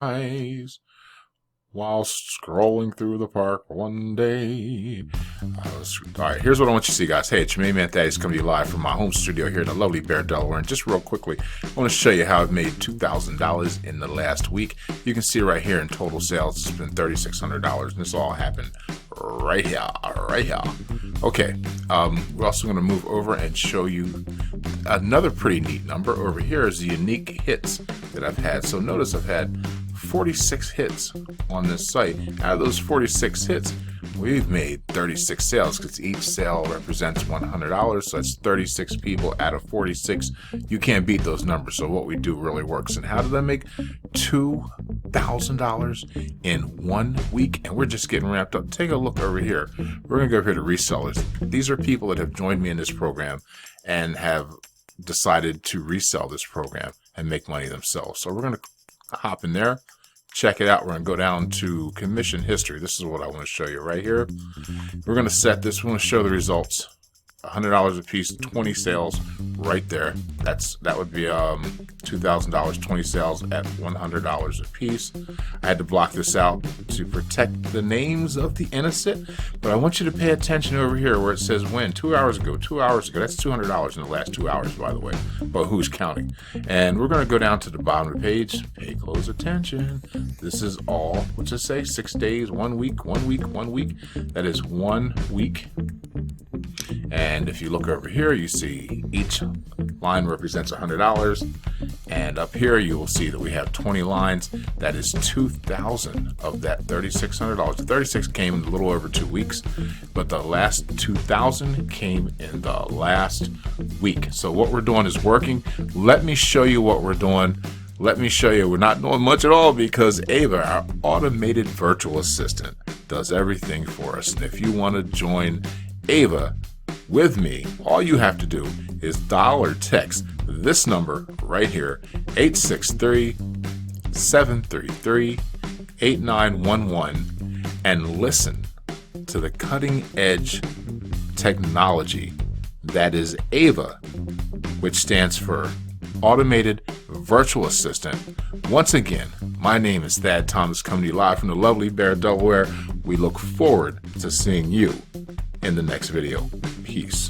eyes while scrolling through the park one day. Alright, here's what I want you to see, guys. Hey, it's your main man Thaddeus coming to you live from my home studio here in the lovely Bear, Delaware. And just real quickly, I want to show you how I've made $2,000 in the last week. You can see right here in total sales, it's been $3,600, and this all happened right here, right here. Okay, we're also going to move over and show you another pretty neat number. Over here is the unique hits that I've had. So notice I've had 46 hits on this site. Out of those 46 hits, we've made 36 sales because each sale represents $100. So that's 36 people out of 46. You can't beat those numbers. So what we do really works. And how did I make $2,000 in 1 week? And we're just getting wrapped up. Take a look over here. We're going to go over here to resellers. These are people that have joined me in this program and have decided to resell this program and make money themselves. So we're going to hop in there, check it out. We're going to go down to commission history. This is what I want to show you right here. We're going to set this. We want to show the results. $100 a piece, 20 sales right there. That would be $2,000, 20 sales at $100 a piece. I had to block this out to protect the names of the innocent, but I want you to pay attention over here where it says when. 2 hours ago. That's $200 in the last 2 hours, by the way, but who's counting? And we're going to go down to the bottom of the page. Pay close attention. This is all, what's it say? 6 days, 1 week, 1 week, 1 week. That is 1 week. And if you look over here, you see each line represents $100. And up here, you will see that we have 20 lines. That is 2,000 of that $3,600. The 36 came in a little over 2 weeks, but the last 2,000 came in the last week. So what we're doing is working. Let me show you what we're doing. Let me show you. We're not doing much at all because Ava, our automated virtual assistant, does everything for us. And if you want to join Ava with me, all you have to do is dial or text this number right here, 863-733-8911, and listen to the cutting edge technology that is Ava, which stands for Automated Virtual Assistant. Once again, my name is Thad Thomas, coming to you live from the lovely Bear, Delaware. We look forward to seeing you in the next video. Peace.